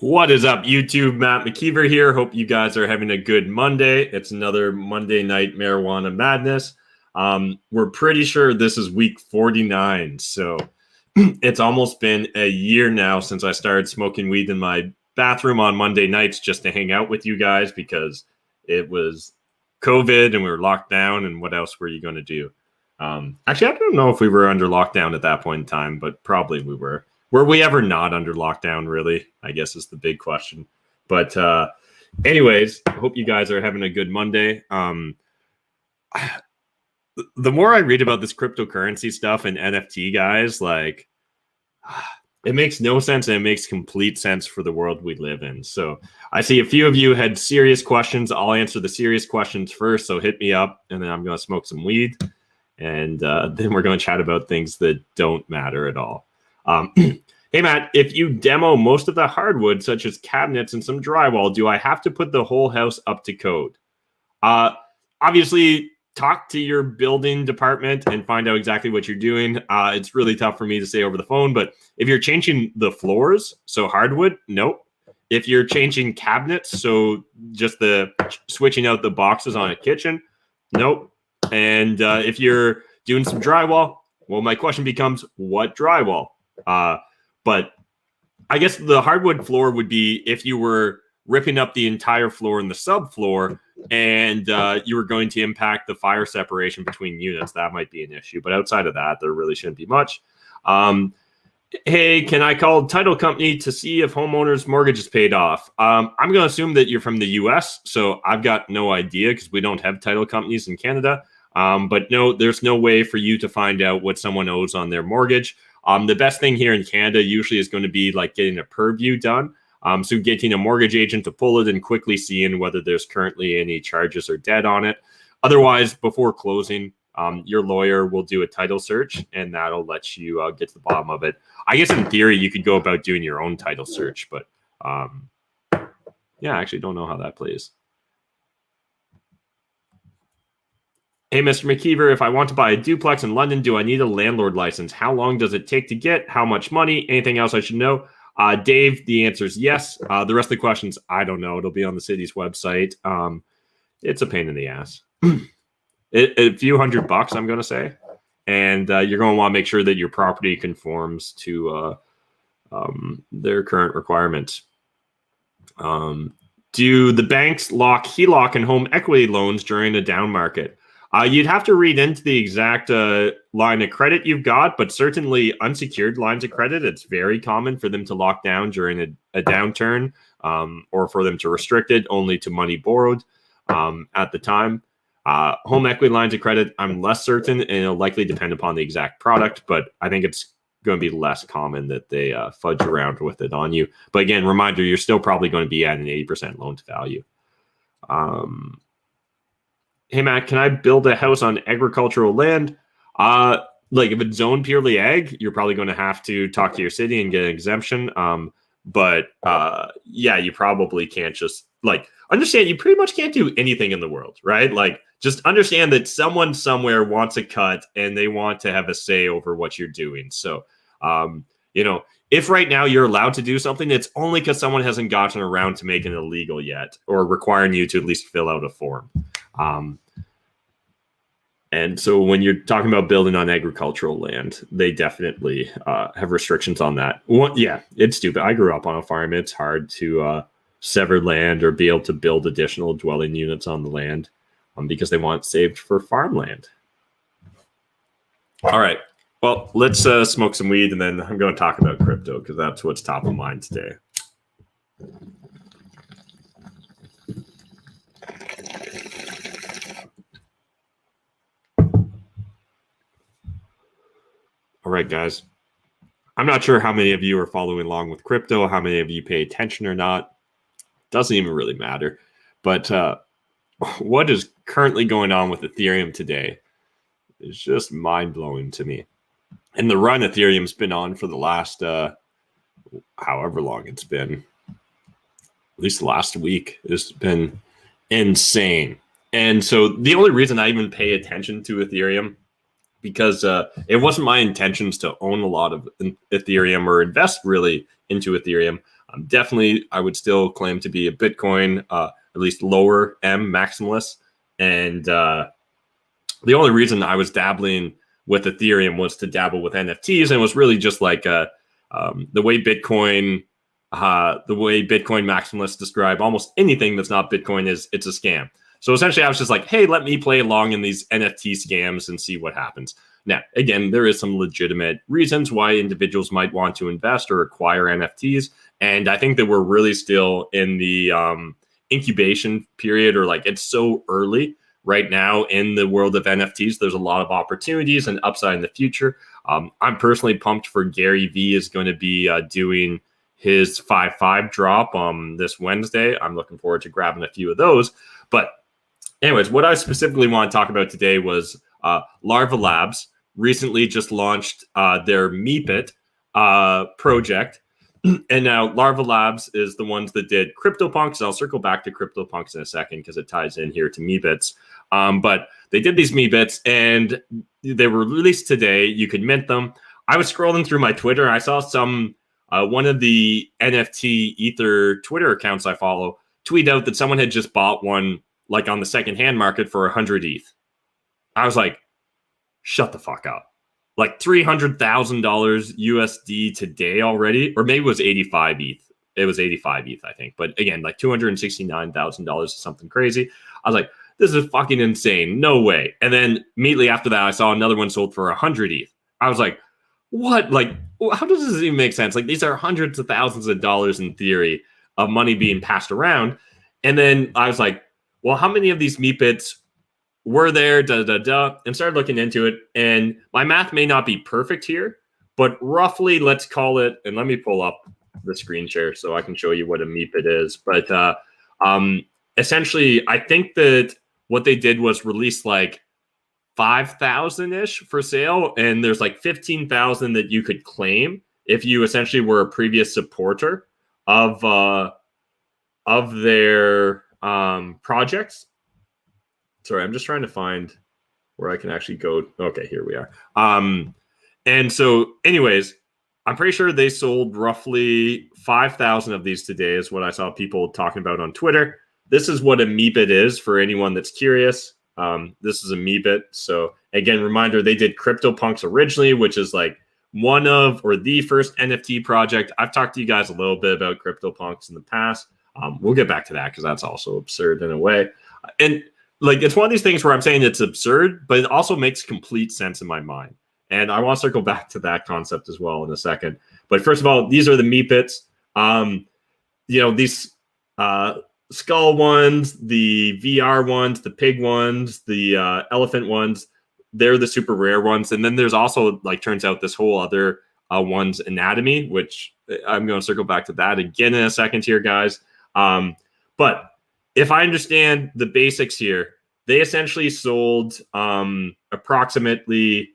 What is up, YouTube? Matt McKeever here. Hope you guys are having a good Monday. It's another Monday night marijuana madness. We're pretty sure this is week 49. So it's almost been a year now since I started smoking weed in my bathroom on Monday nights just to hang out with you guys because it was COVID and we were locked down. And what else were you going to do? Actually, I don't know if we were under lockdown at that point in time, but probably we were. Were we ever not under lockdown, really? I guess is the big question. But anyways, I hope you guys are having a good Monday. The more I read about this cryptocurrency stuff and NFT guys, like it makes no sense and it makes complete sense for the world we live in. So I see a few of you had serious questions. I'll answer the serious questions first. So hit me up and then I'm going to smoke some weed. And then we're going to chat about things that don't matter at all. Hey, Matt, if you demo most of the hardwood, such as cabinets and some drywall, do I have to put the whole house up to code? Obviously, talk to your building department and find out exactly what you're doing. It's really tough for me to say over the phone, but if you're changing the floors, so hardwood, nope. If you're changing cabinets, so just the switching out the boxes on a kitchen, nope. And if you're doing some drywall, well, my question becomes, what drywall? But I guess the hardwood floor would be if you were ripping up the entire floor and the subfloor and you were going to impact the fire separation between units. That might be an issue. But outside of that, there really shouldn't be much. Hey, can I call title company to see if homeowner's mortgage is paid off? I'm going to assume that you're from the U.S., so I've got no idea because we don't have title companies in Canada. But no, there's no way for you to find out what someone owes on their mortgage. The best thing here in Canada usually is going to be like getting a purview done. So getting a mortgage agent to pull it and quickly seeing whether there's currently any charges or debt on it. Otherwise, before closing, your lawyer will do a title search and that'll let you get to the bottom of it. I guess in theory, you could go about doing your own title search, but yeah, I actually don't know how that plays. Hey, Mr. McKeever, if I want to buy a duplex in London, do I need a landlord license? How long does it take to get? How much money? Anything else I should know? Dave, the answer is yes. The rest of the questions, I don't know. It'll be on the city's website. It's a pain in the ass. A few $100, I'm going to say. And you're going to want to make sure that your property conforms to their current requirements. Do the banks lock HELOC and home equity loans during a down market? You'd have to read into the exact line of credit you've got, but certainly unsecured lines of credit, it's very common for them to lock down during a downturn or for them to restrict it only to money borrowed at the time. Home equity lines of credit, I'm less certain, and it'll likely depend upon the exact product, but I think it's going to be less common that they fudge around with it on you. But again, reminder, you're still probably going to be at an 80% loan to value. Hey, Matt, can I build a house on agricultural land? Like if it's zoned purely ag, you're probably going to have to talk to your city and get an exemption. But yeah, you probably can't just understand you pretty much can't do anything in the world, right? Like just understand that someone somewhere wants a cut and they want to have a say over what you're doing. So, if right now you're allowed to do something, it's only because someone hasn't gotten around to making it illegal yet or requiring you to at least fill out a form. And so when you're talking about building on agricultural land, they definitely have restrictions on that. Yeah, it's stupid. I grew up on a farm. It's hard to sever land or be able to build additional dwelling units on the land because they want it saved for farmland. All right. Well, let's smoke some weed, and then I'm going to talk about crypto because that's what's top of mind today. All right, guys. I'm not sure how many of you are following along with crypto, how many of you pay attention or not. Doesn't even really matter. But what is currently going on with Ethereum today is just mind-blowing to me. And the run Ethereum's been on for the last, however long it's been, at least last week, has been insane. And so the only reason I even pay attention to Ethereum, because it wasn't my intentions to own a lot of Ethereum or invest really into Ethereum. Definitely, I would still claim to be a Bitcoin, at least lower M maximalist. And the only reason I was dabbling with Ethereum was to dabble with NFTs, and it was really just like the way Bitcoin maximalists describe almost anything that's not Bitcoin is it's a scam. So essentially, I was just like, hey, let me play along in these NFT scams and see what happens. Now, again, there is some legitimate reasons why individuals might want to invest or acquire NFTs. And I think that we're really still in the incubation period, or like it's so early right now in the world of NFTs. There's a lot of opportunities and upside in the future. I'm personally pumped for Gary Vee is going to be doing his 5.5 drop this Wednesday. I'm looking forward to grabbing a few of those. But anyways, what I specifically want to talk about today was Larva Labs recently just launched their Meepit project. And now Larva Labs is the ones that did CryptoPunks. I'll circle back to CryptoPunks in a second because it ties in here to Meebits. But they did these Meebits and they were released today. You could mint them. I was scrolling through my Twitter and I saw some one of the NFT Ether Twitter accounts I follow tweet out that someone had just bought one like on the secondhand market for 100 ETH. I was like, shut the fuck up. Like $300,000 USD today already, or maybe it was 85 ETH. It was 85 ETH, I think. But again, like $269,000 is something crazy. I was like, this is fucking insane. No way. And then immediately after that, I saw another one sold for 100 ETH. I was like, what? Like, how does this even make sense? Like, these are hundreds of thousands of dollars in theory of money being passed around. And then I was like, well, how many of these Meepits were there, and started looking into it. And my math may not be perfect here, but roughly, let's call it, and let me pull up the screen share so I can show you what a Meepit is. But essentially, I think that what they did was release like 5,000-ish for sale, and there's like 15,000 that you could claim if you essentially were a previous supporter of their projects. Sorry, I'm just trying to find where I can actually go. Okay, here we are. And so anyways, I'm pretty sure they sold roughly 5,000 of these today is what I saw people talking about on Twitter. This is what a Meebit is for anyone that's curious. This is a Meebit. So again, reminder, they did CryptoPunks originally, which is like one of, or the first NFT project. I've talked to you guys a little bit about CryptoPunks in the past. We'll get back to that because that's also absurd in a way. And like, it's one of these things where I'm saying it's absurd, but it also makes complete sense in my mind. And I want to circle back to that concept as well in a second. But first of all, these are the Meepits. These skull ones, the VR ones, the pig ones, the elephant ones, they're the super rare ones. And then there's also, like, turns out this whole other one's anatomy, which I'm going to circle back to that again in a second here, guys. But if I understand the basics here, they essentially sold approximately,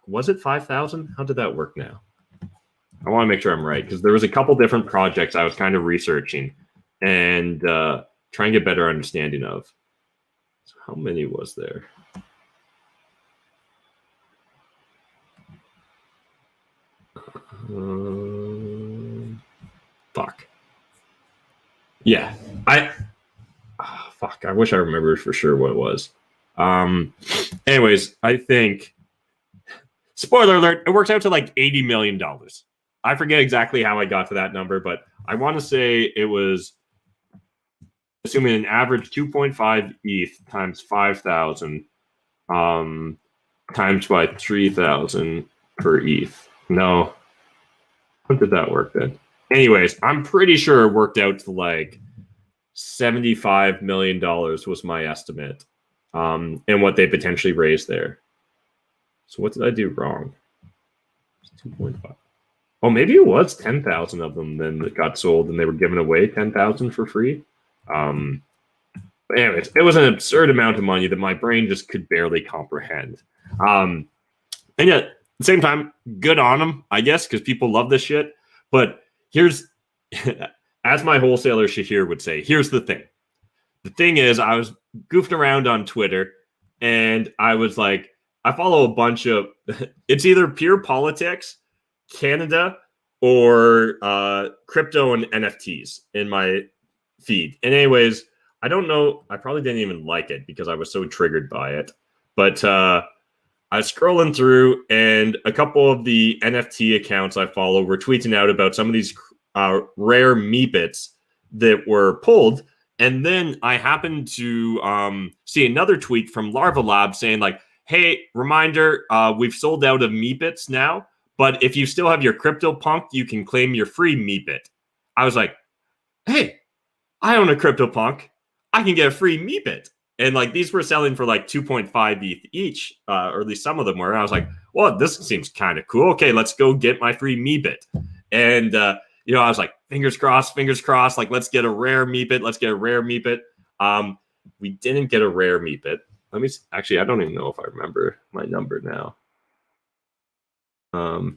was it 5,000? How did that work now? I want to make sure I'm right, because there was a couple different projects I was kind of researching and trying to get better understanding of. So how many was there? Fuck. Yeah, I wish I remembered for sure what it was. Anyways, I think, spoiler alert, it works out to like $80 million. I forget exactly how I got to that number, but I want to say it was, assuming an average 2.5 ETH times 5,000 times by 3,000 per ETH. No. How did that work then? Anyways, I'm pretty sure it worked out to like $75 million was my estimate, and what they potentially raised there. So what did I do wrong? 2.5. Oh, maybe it was 10,000 of them then that got sold, and they were giving away 10,000 for free. But anyways, it was an absurd amount of money that my brain just could barely comprehend. And yet, at the same time, good on them, I guess, because people love this shit. But here's, as my wholesaler Shahir would say, here's the thing. The thing is, I was goofing around on Twitter, and I was like, I follow a bunch of, it's either Pure Politics, Canada, or crypto and NFTs in my feed. And anyways, I don't know. I probably didn't even like it because I was so triggered by it. But I was scrolling through, and a couple of the NFT accounts I follow were tweeting out about some of these rare meepits that were pulled. And then I happened to see another tweet from Larva Lab saying, like, hey, reminder, we've sold out of meepits now, but if you still have your CryptoPunk, you can claim your free meepit. I was like, hey, I own a CryptoPunk. I can get a free meepit. And like these were selling for like 2.5 ETH each, or at least some of them were. And I was like, well, this seems kind of cool. Okay, let's go get my free meepit. And you know, I was like, fingers crossed, like let's get a rare meepit. Let's get a rare meepit. We didn't get a rare meepit. Let me actually, I don't even know if I remember my number now.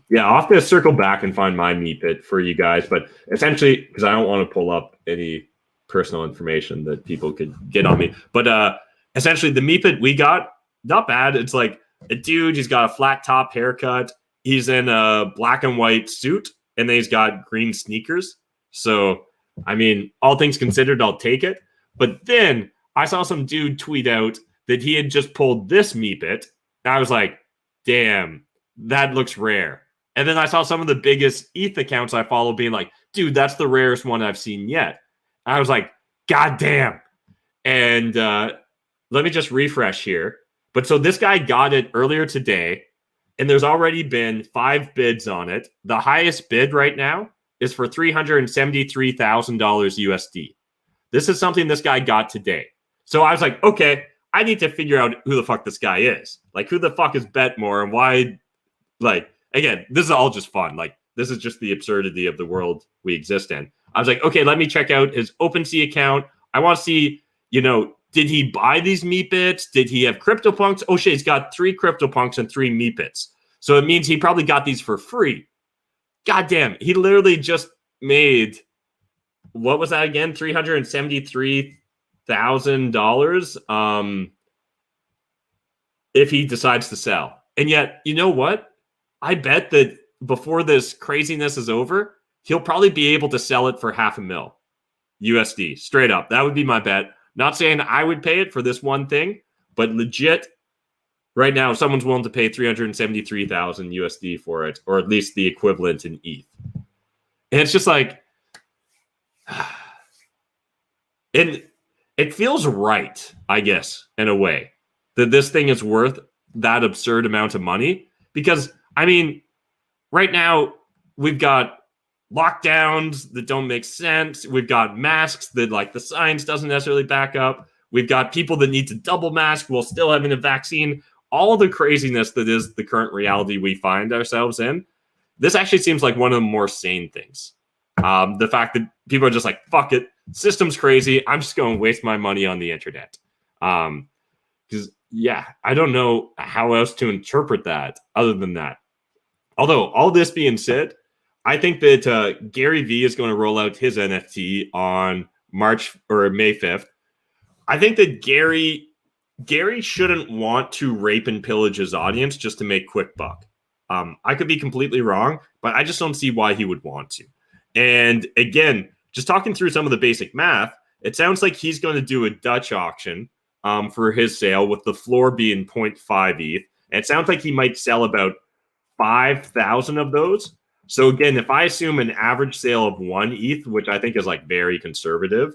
Yeah, I'll have to circle back and find my meepit for you guys. But essentially, because I don't want to pull up any personal information that people could get on me. But essentially, the meepit we got, not bad. It's like a dude, he's got a flat top haircut. He's in a black and white suit, and then he's got green sneakers. So, I mean, all things considered, I'll take it. But then I saw some dude tweet out that he had just pulled this meepit. And I was like, damn, that looks rare. And then I saw some of the biggest ETH accounts I follow being like, dude, that's the rarest one I've seen yet. I was like, God damn. And let me just refresh here. But so this guy got it earlier today, and there's already been 5 bids on it. The highest bid right now is for $373,000 USD. This is something this guy got today. So I was like, okay, I need to figure out who the fuck this guy is. Like, who the fuck is Betmore, and why? Like, again, this is all just fun. Like, this is just the absurdity of the world we exist in. I was like, okay, let me check out his OpenSea account. I want to see, you know, did he buy these meepits? Did he have CryptoPunks? Oh shit, he's got 3 CryptoPunks and 3 meepits. So it means he probably got these for free. God damn, he literally just made, what was that again? $373,000 if he decides to sell. And yet, you know what? I bet that before this craziness is over, he'll probably be able to sell it for $500,000 USD, straight up. That would be my bet. Not saying I would pay it for this one thing, but legit, right now, someone's willing to pay $373,000 USD for it, or at least the equivalent in ETH. And it's just like, and it feels right, I guess, in a way, that this thing is worth that absurd amount of money. Because, I mean, right now, we've got lockdowns that don't make sense. We've got masks that, like, the science doesn't necessarily back up. We've got people that need to double mask while still having a vaccine. All the craziness that is the current reality we find ourselves in. This actually seems like one of the more sane things. The fact that people are just like, fuck it, system's crazy. I'm just going to waste my money on the internet. Because, yeah, I don't know how else to interpret that other than that. Although, all this being said, I think that Gary Vee is going to roll out his NFT on March or May 5th. I think that Gary shouldn't want to rape and pillage his audience just to make quick buck. I could be completely wrong, but I just don't see why he would want to. And again, just talking through some of the basic math, it sounds like he's going to do a Dutch auction for his sale, with the floor being 0.5 ETH. And it sounds like he might sell about 5,000 of those. So again, if I assume an average sale of 1 ETH, which I think is like very conservative,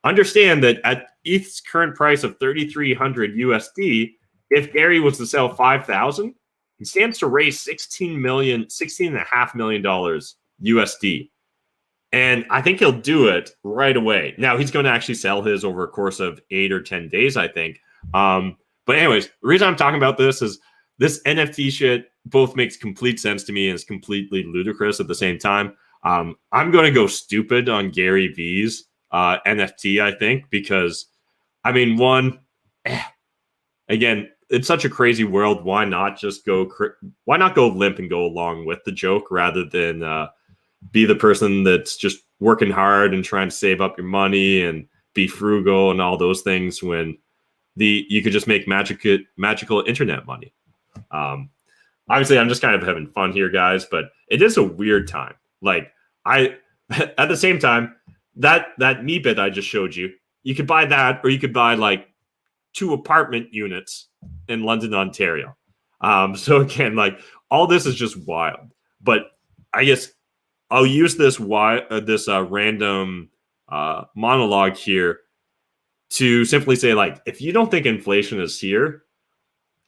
understand that at ETH's current price of 3,300 USD, if Gary was to sell 5,000, he stands to raise $16.5 million USD. And I think he'll do it right away. Now, he's going to actually sell his over a course of 8 or 10 days, I think. But anyways, the reason I'm talking about this is this NFT shit both makes complete sense to me and is completely ludicrous at the same time. I'm going to go stupid on Gary Vee's NFT, I think, because, I mean, again, it's such a crazy world. Why not just go limp and go along with the joke rather than be the person that's just working hard and trying to save up your money and be frugal and all those things when you could just make magical internet money. obviously I'm just kind of having fun here, guys, but it is a weird time. Like I, at the same time, that Meebit I just showed you, you could buy that, or you could buy like 2 apartment units in London, Ontario. So again, like all this is just wild. But I guess I'll use this random monologue here to simply say, like, if you don't think inflation is here,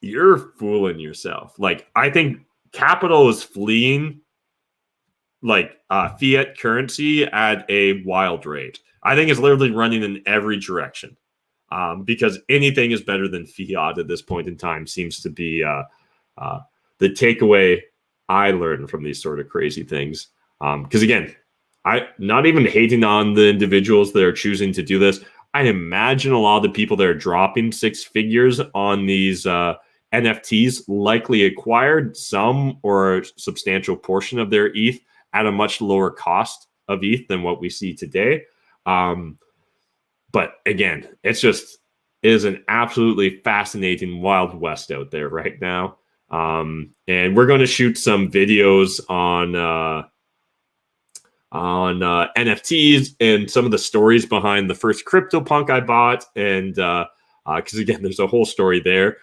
you're fooling yourself. Like, I think capital is fleeing like fiat currency at a wild rate. I think it's literally running in every direction because anything is better than fiat at this point in time seems to be the takeaway I learned from these sort of crazy things. Because again, I not even hating on the individuals that are choosing to do this. I imagine a lot of the people that are dropping 6 figures on these NFTs likely acquired some or a substantial portion of their ETH at a much lower cost of ETH than what we see today. But again, it is an absolutely fascinating Wild West out there right now. And we're going to shoot some videos on NFTs and some of the stories behind the first CryptoPunk I bought. And because again, there's a whole story there.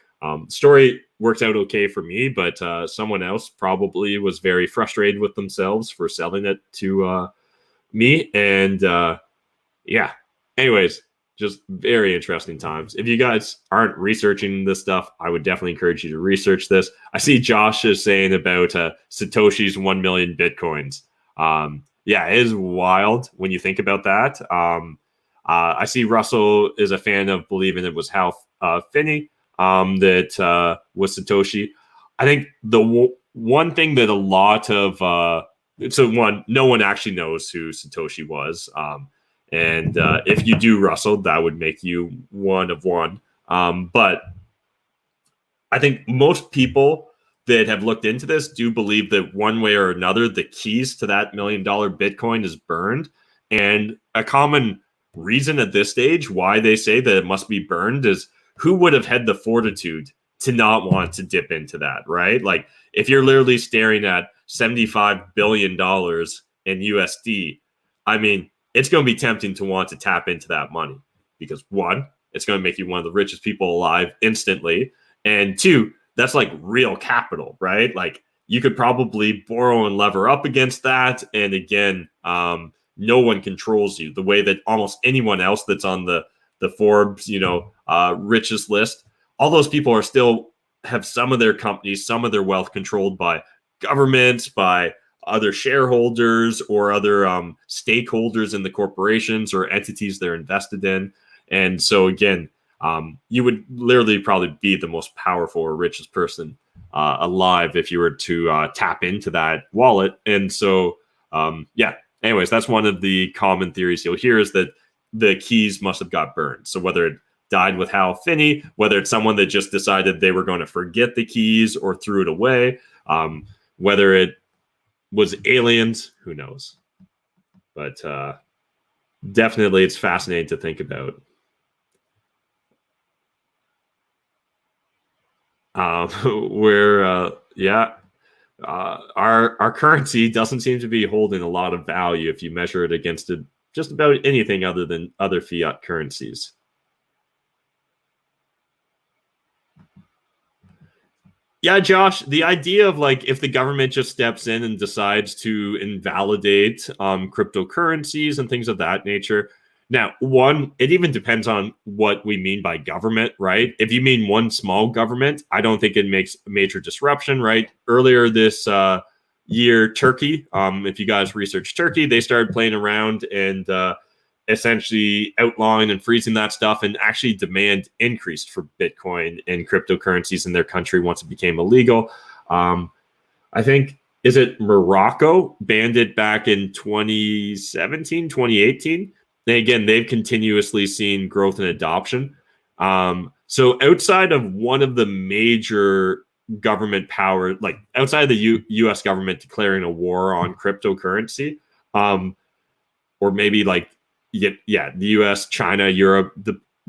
Story works out okay for me, but someone else probably was very frustrated with themselves for selling it to me. And yeah, anyways, just very interesting times. If you guys aren't researching this stuff, I would definitely encourage you to research this. I see Josh is saying about Satoshi's 1 million Bitcoins. Yeah, it is wild when you think about that. I see Russell is a fan of believing it was Hal Finney that was Satoshi. I think the one thing that a lot of no one actually knows who Satoshi was. And if you do, Russell, that would make you one of one. But I think most people that have looked into this do believe that one way or another, the keys to that $1 million Bitcoin is burned. And a common reason at this stage why they say that it must be burned is who would have had the fortitude to not want to dip into that, right? Like if you're literally staring at $75 billion in USD, I mean, it's going to be tempting to want to tap into that money because 1, it's going to make you one of the richest people alive instantly. And 2, that's like real capital, right? Like you could probably borrow and lever up against that. And again, no one controls you the way that almost anyone else that's on the Forbes, richest list. All those people are still have some of their companies, some of their wealth controlled by governments, by other shareholders or other stakeholders in the corporations or entities they're invested in. And so again, you would literally probably be the most powerful or richest person alive if you were to tap into that wallet. And so, yeah, anyways, that's one of the common theories you'll hear is that the keys must have got burned. So whether it died with Hal Finney, whether it's someone that just decided they were going to forget the keys or threw it away, whether it was aliens, who knows? But definitely it's fascinating to think about. Our currency doesn't seem to be holding a lot of value if you measure it against just about anything other than other fiat currencies. Yeah, Josh, the idea of like if the government just steps in and decides to invalidate cryptocurrencies and things of that nature. Now, one, it even depends on what we mean by government, right? If you mean one small government, I don't think it makes a major disruption, right? Earlier this year, Turkey, if you guys research Turkey, they started playing around and essentially outlawing and freezing that stuff, and actually demand increased for Bitcoin and cryptocurrencies in their country once it became illegal. I think, is it Morocco banned it back in 2017, 2018? And again, they've continuously seen growth and adoption. So outside of one of the major government power, like outside of the U.S. government declaring a war on cryptocurrency, or maybe like, the U.S., China, Europe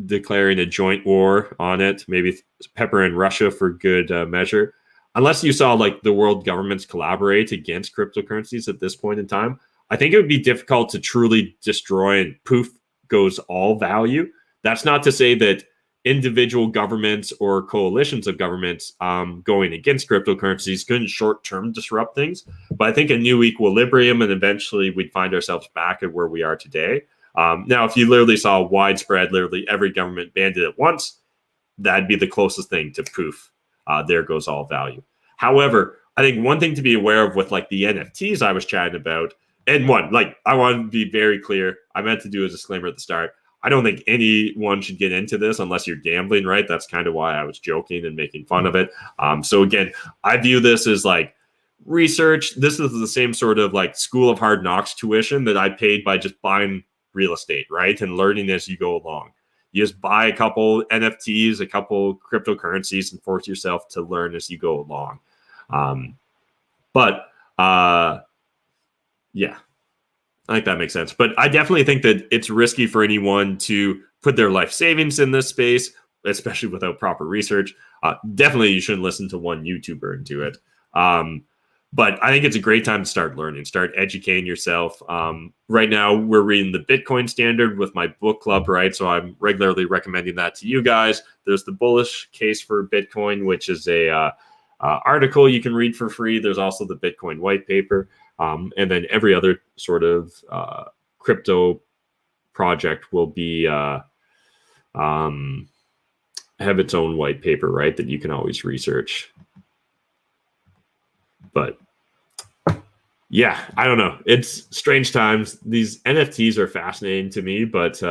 declaring a joint war on it, maybe pepper in Russia for good measure. unless you saw like the world governments collaborate against cryptocurrencies at this point in time, I think it would be difficult to truly destroy and poof goes all value. That's not to say that individual governments or coalitions of governments going against cryptocurrencies couldn't short-term disrupt things. But I think a new equilibrium, and eventually we'd find ourselves back at where we are today. Now, if you literally saw widespread, literally every government banned it at once, that'd be the closest thing to poof. There goes all value. However, I think one thing to be aware of with like the NFTs I was chatting about, and one, like I want to be very clear, I meant to do a disclaimer at the start. I don't think anyone should get into this unless you're gambling, right? That's kind of why I was joking and making fun of it. So again, I view this as like research. This is the same sort of like School of Hard Knocks tuition that I paid by just buying real estate, right? And learning as you go along. You just buy a couple NFTs, a couple cryptocurrencies, and force yourself to learn as you go along. Yeah, I think that makes sense. But I definitely think that it's risky for anyone to put their life savings in this space, especially without proper research. Definitely you shouldn't listen to one YouTuber and do it. But I think it's a great time to start learning, start educating yourself. Right now, we're reading the Bitcoin Standard with my book club, right? So I'm regularly recommending that to you guys. There's the Bullish Case for Bitcoin, which is a article you can read for free. There's also the Bitcoin white paper. And then every other sort of crypto project will be have its own white paper, right? That you can always research. But yeah, I don't know. It's strange times. These NFTs are fascinating to me, but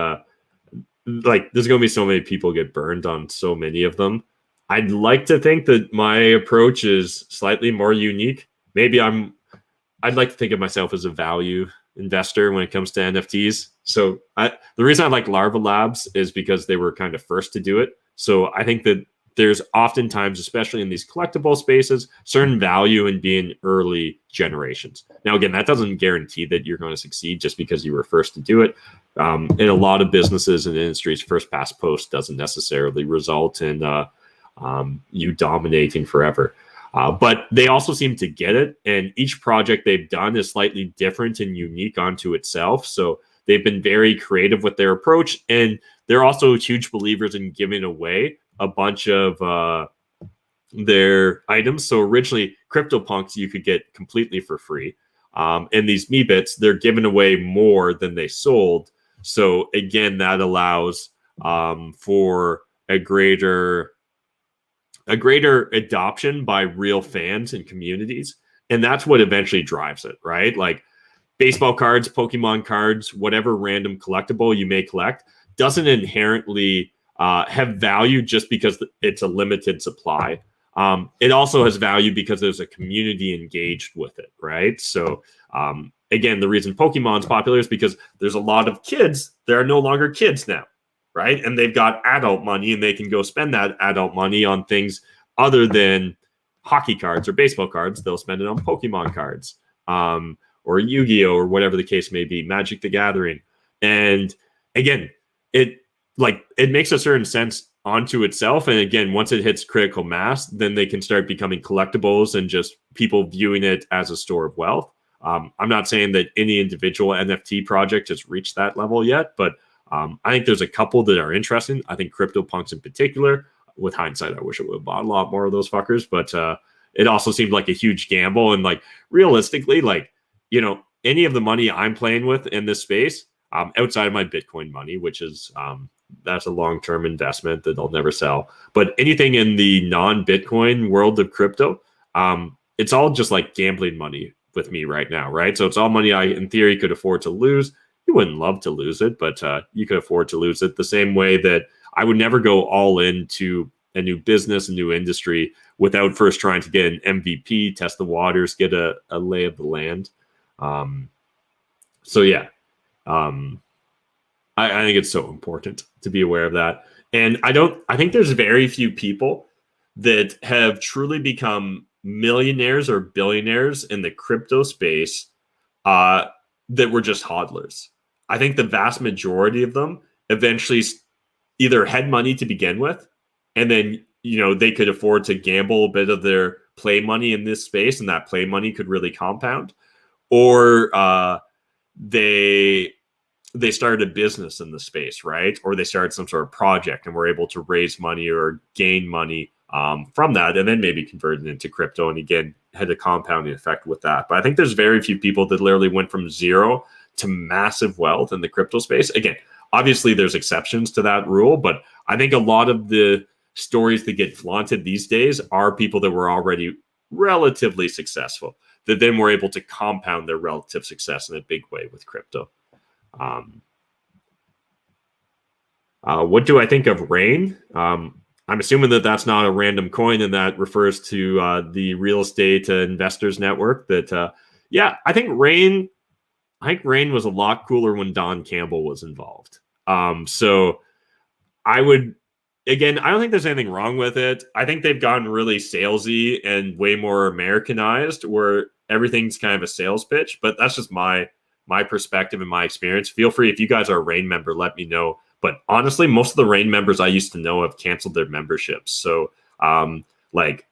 like there's going to be so many people get burned on so many of them. I'd like to think that my approach is slightly more unique. Maybe I'd like to think of myself as a value investor when it comes to NFTs. So the reason I like Larva Labs is because they were kind of first to do it. So I think that there's oftentimes, especially in these collectible spaces, certain value in being early generations. Now, again, that doesn't guarantee that you're going to succeed just because you were first to do it. In a lot of businesses and industries, first past post doesn't necessarily result in you dominating forever. But they also seem to get it. And each project they've done is slightly different and unique onto itself. So they've been very creative with their approach. And they're also huge believers in giving away a bunch of their items. So originally, CryptoPunks you could get completely for free. And these Meebits, they're giving away more than they sold. So again, that allows for a greater adoption by real fans and communities. And that's what eventually drives it, right? Like baseball cards, Pokemon cards, whatever random collectible you may collect doesn't inherently have value just because it's a limited supply. It also has value because there's a community engaged with it, right? So again, the reason Pokemon's popular is because there's a lot of kids that are no longer kids now, right? And they've got adult money and they can go spend that adult money on things other than hockey cards or baseball cards. They'll spend it on Pokemon cards or Yu-Gi-Oh! Or whatever the case may be, Magic the Gathering. And again, it makes a certain sense onto itself. And again, once it hits critical mass, then they can start becoming collectibles and just people viewing it as a store of wealth. I'm not saying that any individual NFT project has reached that level yet, but I think there's a couple that are interesting. I think CryptoPunks in particular, with hindsight, I wish I would have bought a lot more of those fuckers, but it also seemed like a huge gamble. And like realistically, like, you know, any of the money I'm playing with in this space, outside of my Bitcoin money, which is that's a long-term investment that I'll never sell. But anything in the non-Bitcoin world of crypto, it's all just like gambling money with me right now, right? So it's all money I, in theory, could afford to lose. You wouldn't love to lose it, but you could afford to lose it the same way that I would never go all into a new business, a new industry without first trying to get an MVP, test the waters, get a lay of the land. So yeah, I think it's so important to be aware of that. And I think there's very few people that have truly become millionaires or billionaires in the crypto space that were just hodlers. I think the vast majority of them eventually either had money to begin with, and then, you know, they could afford to gamble a bit of their play money in this space, and that play money could really compound, or they started a business in the space, right? Or they started some sort of project and were able to raise money or gain money from that, and then maybe convert it into crypto, and again had a compounding effect with that. But I think there's very few people that literally went from zero to massive wealth in the crypto space. Again, obviously there's exceptions to that rule, but I think a lot of the stories that get flaunted these days are people that were already relatively successful that then were able to compound their relative success in a big way with crypto. What do I think of Rain? I'm assuming that that's not a random coin, and that refers to the real estate investors network. That I think Rain was a lot cooler when Don Campbell was involved. So I would, again, I don't think there's anything wrong with it. I think they've gotten really salesy and way more Americanized, where everything's kind of a sales pitch. But that's just my perspective and my experience. Feel free, if you guys are a Rain member, let me know. But honestly, most of the Rain members I used to know have canceled their memberships. So, literally,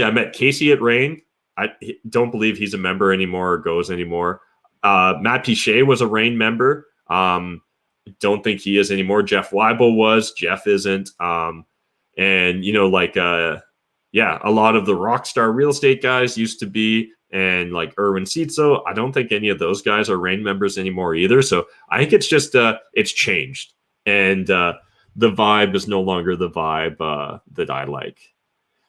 I met Casey at Rain. I don't believe he's a member anymore or goes anymore. Matt Pichet was a Rain member. Don't think he is anymore. Jeff Weibel was. Jeff isn't. And a lot of the Rockstar real estate guys used to be. And like Erwin Sitzo, I don't think any of those guys are Rain members anymore either. So I think it's just it's changed, and the vibe is no longer the vibe that I like.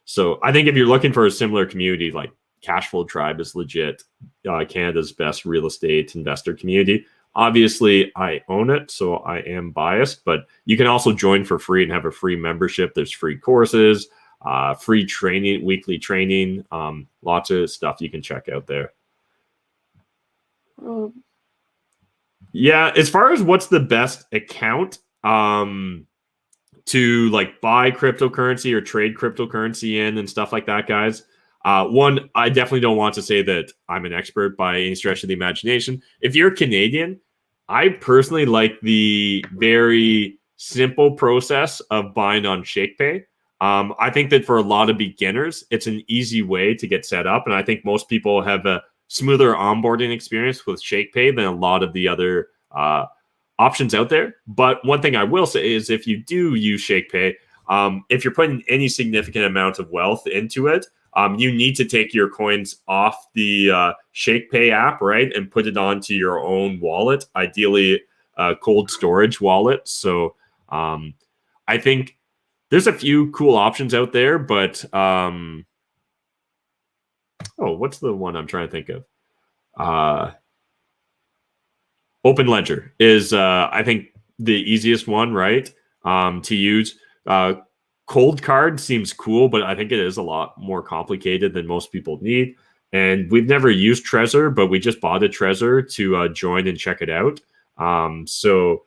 So I think if you're looking for a similar community, like Cashflow Tribe is legit Canada's best real estate investor community. Obviously, I own it, so I am biased, but you can also join for free and have a free membership. There's free courses. Free training, weekly training, lots of stuff you can check out there. As far as what's the best account to like buy cryptocurrency or trade cryptocurrency in and stuff like that, guys. One, I definitely don't want to say that I'm an expert by any stretch of the imagination. If you're Canadian, I personally like the very simple process of buying on Shakepay. I think that for a lot of beginners, it's an easy way to get set up. And I think most people have a smoother onboarding experience with Shakepay than a lot of the other options out there. But one thing I will say is if you do use Shakepay, if you're putting any significant amount of wealth into it, you need to take your coins off the Shakepay app, right, and put it onto your own wallet, ideally a cold storage wallet. So I think there's a few cool options out there, but what's the one I'm trying to think of? Open Ledger is, I think, the easiest one, right, to use. Cold Card seems cool, but I think it is a lot more complicated than most people need. And we've never used Trezor, but we just bought a Trezor to join and check it out. So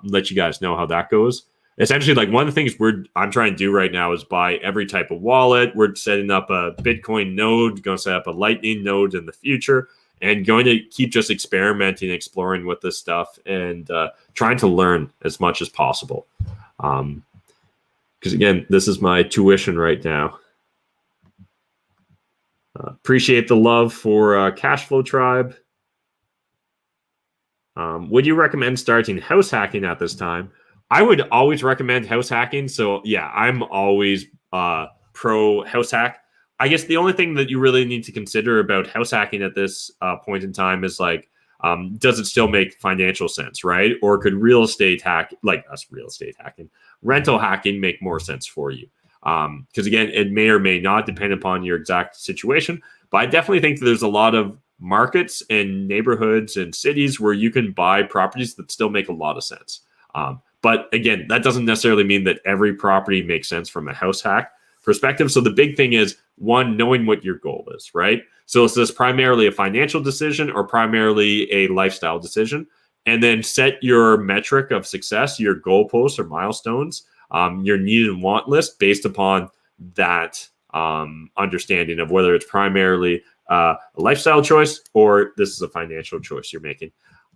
let you guys know how that goes. Essentially, like one of the things I'm trying to do right now is buy every type of wallet. We're setting up a Bitcoin node, going to set up a Lightning node in the future, and going to keep just experimenting, exploring with this stuff, and trying to learn as much as possible. Because again, this is my tuition right now. Appreciate the love for Cashflow Tribe. Would you recommend starting house hacking at this time? I would always recommend house hacking. So yeah, I'm always pro house hack. I guess the only thing that you really need to consider about house hacking at this point in time is like, does it still make financial sense, right? Or could real estate hacking rental hacking make more sense for you? Because again, it may or may not depend upon your exact situation. But I definitely think that there's a lot of markets and neighborhoods and cities where you can buy properties that still make a lot of sense. But again, that doesn't necessarily mean that every property makes sense from a house hack perspective. So the big thing is, one, knowing what your goal is, right? So is this primarily a financial decision or primarily a lifestyle decision? And then set your metric of success, your goalposts or milestones, your need and want list based upon that understanding of whether it's primarily a lifestyle choice or this is a financial choice you're making.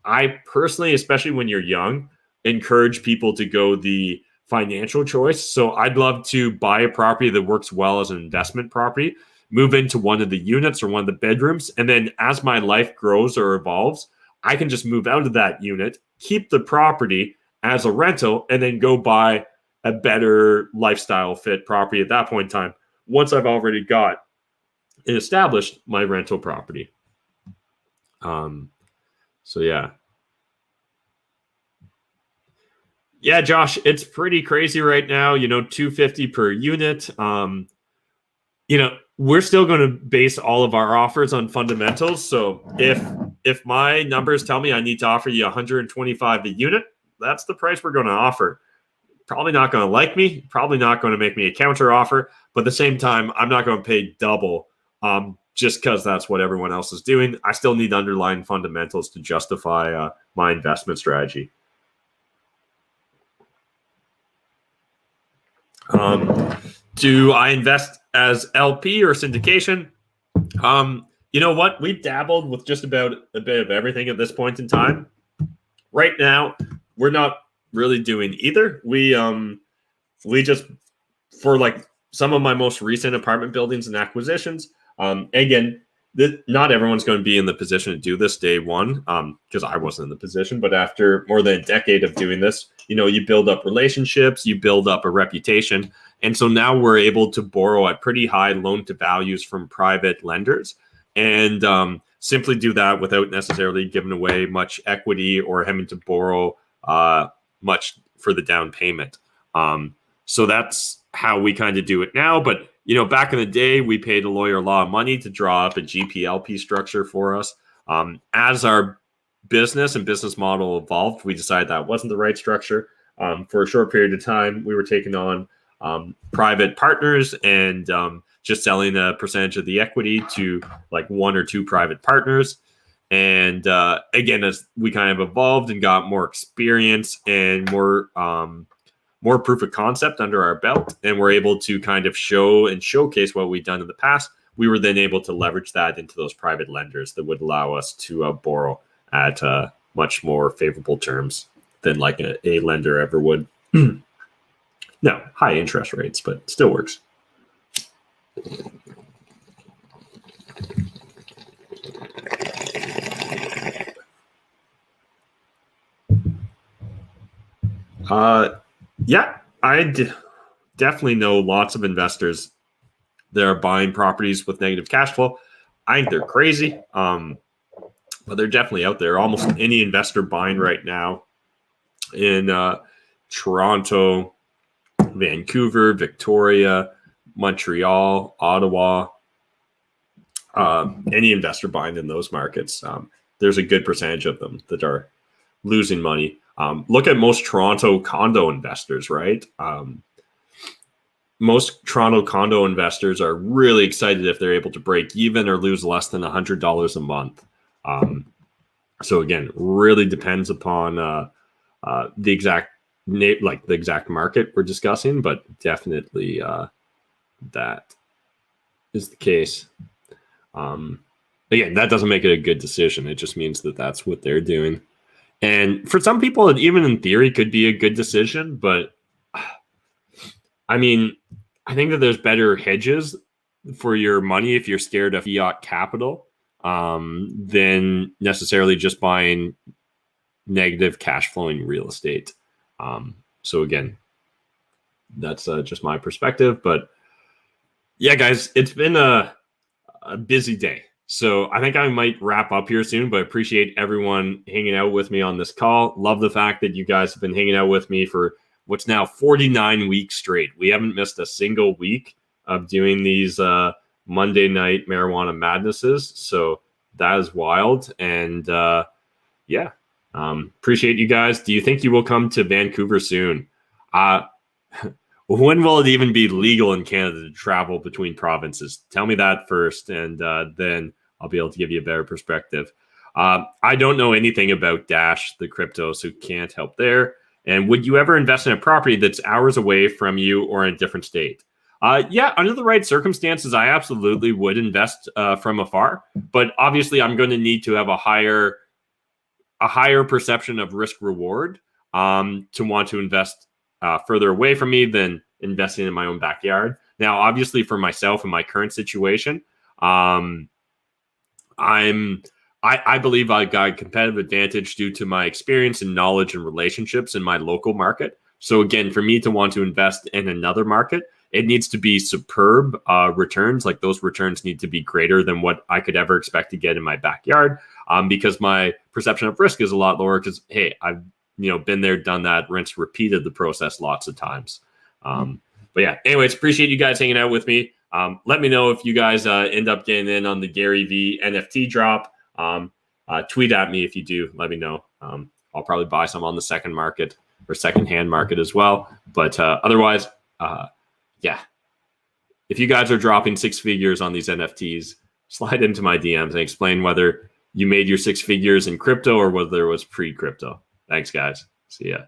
I personally, especially when you're young, encourage people to go the financial choice. So I'd love to buy a property that works well as an investment property, move into one of the units or one of the bedrooms, and then as my life grows or evolves, I can just move out of that unit, keep the property as a rental, and then go buy a better lifestyle fit property at that point in time once I've already got and established my rental property. So yeah. Yeah, Josh, it's pretty crazy right now, $250 per unit. We're still going to base all of our offers on fundamentals. So if my numbers tell me I need to offer you $125 a unit, that's the price we're going to offer. Probably not going to like me, probably not going to make me a counter offer, but at the same time, I'm not going to pay double just because that's what everyone else is doing. I still need underlying fundamentals to justify my investment strategy. Do I invest as LP or syndication? You know what? We've dabbled with just about a bit of everything at this point in time. Right now, we're not really doing either. We just, for like some of my most recent apartment buildings and acquisitions, again, not everyone's going to be in the position to do this day one, because I wasn't in the position, but after more than a decade of doing this, you build up relationships, you build up a reputation. And so now we're able to borrow at pretty high loan to values from private lenders and simply do that without necessarily giving away much equity or having to borrow much for the down payment. So that's how we kind of do it now. But, back in the day, we paid a lawyer a lot of money to draw up a GPLP structure for us. As our business and business model evolved, we decided that wasn't the right structure. For a short period of time, we were taking on private partners and just selling a percentage of the equity to like one or two private partners. And again, as we kind of evolved and got more experience and more proof of concept under our belt, and we're able to kind of show and showcase what we've done in the past, we were then able to leverage that into those private lenders that would allow us to borrow at much more favorable terms than like a lender ever would. No, high interest rates, but still works. Yeah, definitely know lots of investors that are buying properties with negative cash flow. I think they're crazy, but they're definitely out there. Almost any investor buying right now in Toronto, Vancouver, Victoria, Montreal, Ottawa, any investor buying in those markets, there's a good percentage of them that are losing money. Look at most Toronto condo investors, right? Most Toronto condo investors are really excited if they're able to break even or lose less than $100 a month. So again, really depends upon the exact market we're discussing, but definitely that is the case. Again, that doesn't make it a good decision. It just means that that's what they're doing. And for some people, it even in theory could be a good decision. But I mean, I think that there's better hedges for your money if you're scared of fiat capital than necessarily just buying negative cash flowing real estate. So again, that's just my perspective. But yeah, guys, it's been a busy day. So I think I might wrap up here soon, but appreciate everyone hanging out with me on this call. Love the fact that you guys have been hanging out with me for what's now 49 weeks straight. We haven't missed a single week of doing these Monday night marijuana madnesses. So that is wild. And yeah, appreciate you guys. Do you think you will come to Vancouver soon? When will it even be legal in Canada to travel between provinces? Tell me that first, and then I'll be able to give you a better perspective. I don't know anything about Dash, the crypto, so can't help there. And would you ever invest in a property that's hours away from you or in a different state? Yeah, under the right circumstances, I absolutely would invest from afar. But obviously, I'm going to need to have a higher perception of risk reward to want to invest further away from me than investing in my own backyard. Now, obviously, for myself in my current situation, I believe I got a competitive advantage due to my experience and knowledge and relationships in my local market. So again, for me to want to invest in another market, it needs to be superb returns. Like those returns need to be greater than what I could ever expect to get in my backyard, because my perception of risk is a lot lower because, hey, I've been there, done that, rinse, repeated the process lots of times. But yeah, anyways, appreciate you guys hanging out with me. Let me know if you guys end up getting in on the Gary V NFT drop. Tweet at me if you do. Let me know. I'll probably buy some on the second market or secondhand market as well. But otherwise, yeah, if you guys are dropping 6 figures on these NFTs, slide into my DMs and explain whether you made your 6 figures in crypto or whether it was pre-crypto. Thanks, guys. See ya.